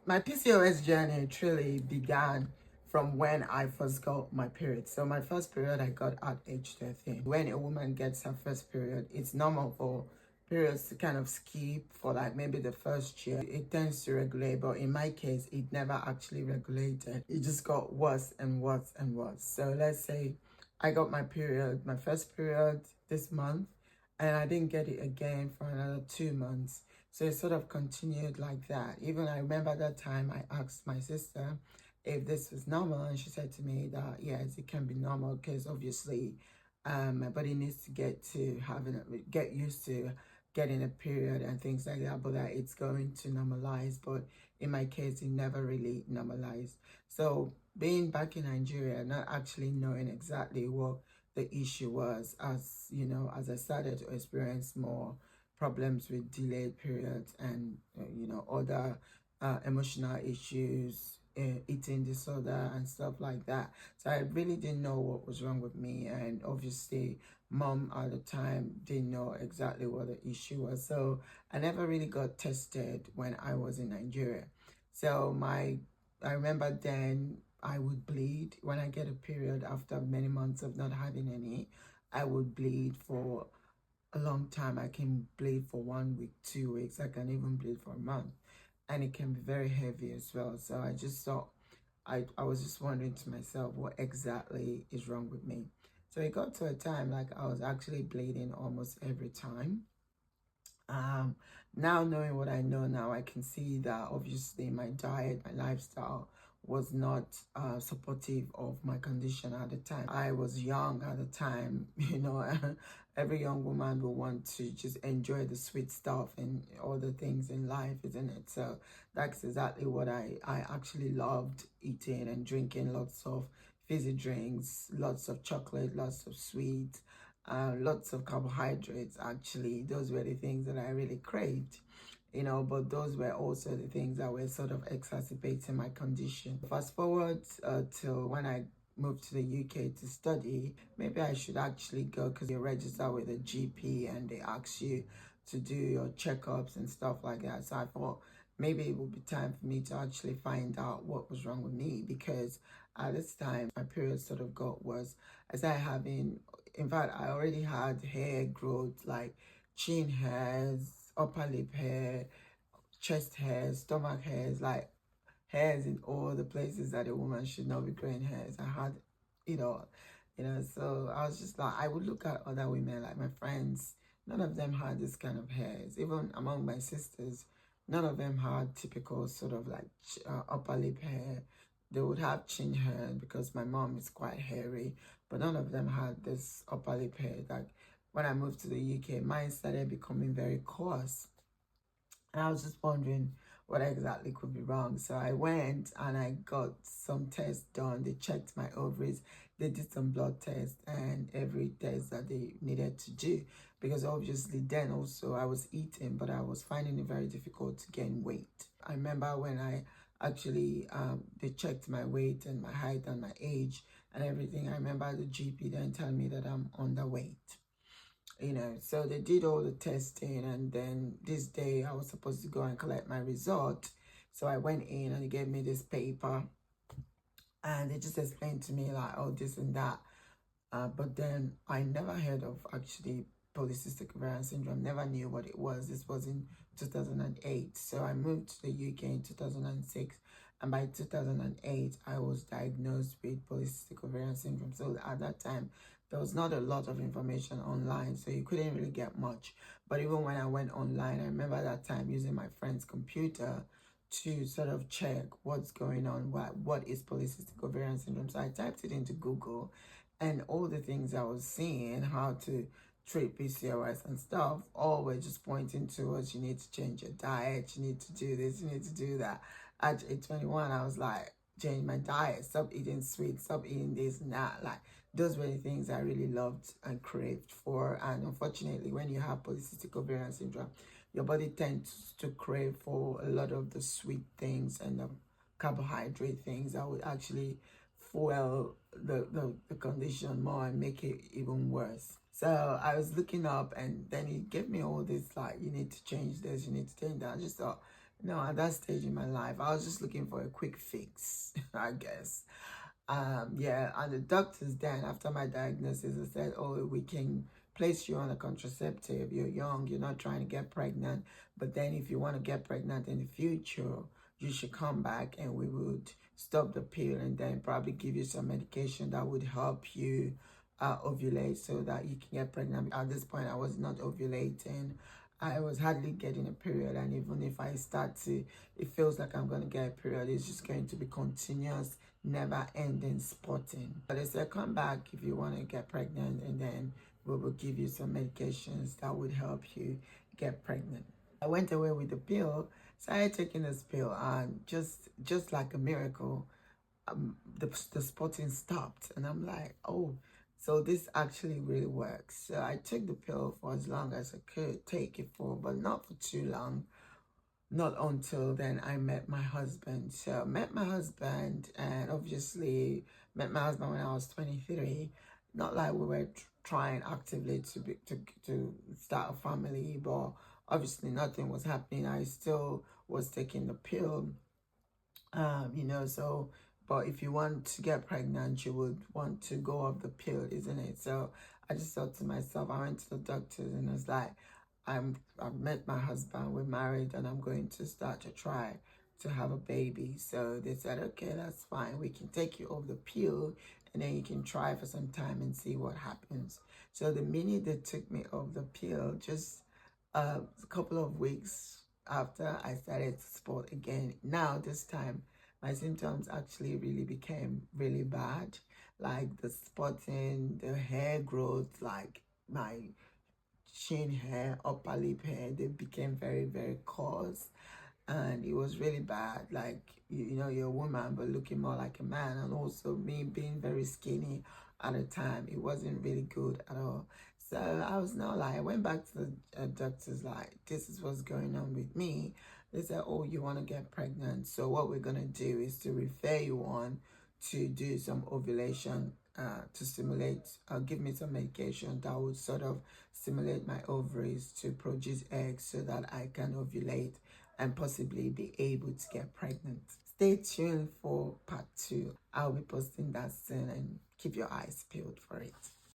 My PCOS journey truly began from when I first got my period. So my first period I got at age 13. When a woman gets her first period, it's normal for periods to kind of skip for like maybe the first year. It tends to regulate, but in my case, it never actually regulated. It just got worse and worse and worse. So let's say I got my period, my first period this month, and I didn't get it again for another 2 months. So it sort of continued like that. Even I remember that time I asked my sister if this was normal, and she said to me that yes, it can be normal because obviously my body needs to get used to getting a period and things like that, but that it's going to normalize. But in my case, it never really normalized. So being back in Nigeria, not actually knowing exactly what the issue was, as you know, as I started to experience more problems with delayed periods and other emotional issues, eating disorder and stuff like that. So I really didn't know what was wrong with me, and obviously mom at the time didn't know exactly what the issue was. So I never really got tested when I was in Nigeria. So I remember then I would bleed when I get a period after many months of not having any. I would bleed for a long time. I can bleed for 1 week, 2 weeks. I can even bleed for a month. And it can be very heavy as well. So I just thought, I was just wondering to myself, what exactly is wrong with me? So it got to a time like I was actually bleeding almost every time. Um, Now knowing what I know now, I can see that obviously my diet, my lifestyle was not supportive of my condition at the time. I was young at the time, every young woman will want to just enjoy the sweet stuff and all the things in life, isn't it? So that's exactly what I actually loved eating and drinking lots of fizzy drinks, lots of chocolate, lots of sweets, lots of carbohydrates. Actually, those were the things that I really craved, but those were also the things that were sort of exacerbating my condition. Fast forward till when I moved to the UK to study. Maybe I should actually go, because you register with a GP and they ask you to do your checkups and stuff like that. So I thought maybe it would be time for me to actually find out what was wrong with me, because at this time my period sort of got worse. I started having, in fact, I already had hair growth, like chin hairs, upper lip hair, chest hairs, stomach hairs, like hairs in all the places that a woman should not be growing hairs. I had, you know, so I was just like, I would look at other women, like my friends, none of them had this kind of hairs. Even among my sisters, none of them had typical sort of like upper lip hair. They would have chin hair because my mom is quite hairy, but none of them had this upper lip hair. Like when I moved to the UK, mine started becoming very coarse. And I was just wondering what exactly could be wrong. So I went and I got some tests done. They checked my ovaries. They did some blood tests and every test that they needed to do. Because obviously then also I was eating, but I was finding it very difficult to gain weight. I remember when I actually, they checked my weight and my height and my age and everything. I remember the GP then telling me that I'm underweight. So they did all the testing, and then this day I was supposed to go and collect my result. So I went in and they gave me this paper and they just explained to me like, oh, this and that. But then I never heard of actually polycystic ovarian syndrome, never knew what it was. This was in 2008. So I moved to the UK in 2006. And by 2008, I was diagnosed with polycystic ovarian syndrome. So at that time, there was not a lot of information online, so you couldn't really get much. But even when I went online, I remember that time using my friend's computer to sort of check what's going on, what is polycystic ovarian syndrome. So I typed it into Google, and all the things I was seeing, how to treat PCOS and stuff, all were just pointing towards, you need to change your diet, you need to do this, you need to do that. At age 21, I was like, change my diet, stop eating sweets, stop eating this and that. Like, those were the things I really loved and craved for. And unfortunately, when you have polycystic ovarian syndrome, your body tends to crave for a lot of the sweet things and the carbohydrate things that would actually fuel the condition more and make it even worse. So I was looking up, and then he gave me all this, like, you need to change this, you need to change that. I just thought, No, at that stage in my life, I was just looking for a quick fix, I guess. Yeah, and the doctors then, after my diagnosis, they said, oh, we can place you on a contraceptive. You're young, you're not trying to get pregnant. But then if you want to get pregnant in the future, you should come back and we would stop the pill and then probably give you some medication that would help you ovulate so that you can get pregnant. At this point, I was not ovulating. I was hardly getting a period, and even if I start to, it feels like I'm going to get a period. It's just going to be continuous, never ending spotting. But they said, come back if you want to get pregnant, and then we will give you some medications that would help you get pregnant. I went away with the pill, started taking this pill, and just like a miracle, the spotting stopped. And I'm like, oh, so this actually really works. So I took the pill for as long as I could take it for, but not for too long. Not until then I met my husband. So met my husband, and obviously met my husband when I was 23. Not like we were trying actively to start a family, but obviously nothing was happening. I still was taking the pill, so, but if you want to get pregnant, you would want to go off the pill, isn't it? So I just thought to myself, I went to the doctors and I was like, I've met my husband, we're married, and I'm going to start to try to have a baby. So they said, okay, that's fine. We can take you off the pill and then you can try for some time and see what happens. So the minute they took me off the pill, just a couple of weeks after, I started to spot again. Now, this time, my symptoms actually really became really bad. Like the spotting, the hair growth, like my chin hair, upper lip hair, they became very, very coarse. And it was really bad. Like, you're a woman, but looking more like a man. And also me being very skinny at the time, it wasn't really good at all. So I was not like, I went back to the doctors, like, this is what's going on with me. They said, oh, you want to get pregnant. So what we're going to do is to refer you on to do some ovulation to stimulate, give me some medication that would sort of stimulate my ovaries to produce eggs so that I can ovulate and possibly be able to get pregnant. Stay tuned for part 2. I'll be posting that soon, and keep your eyes peeled for it.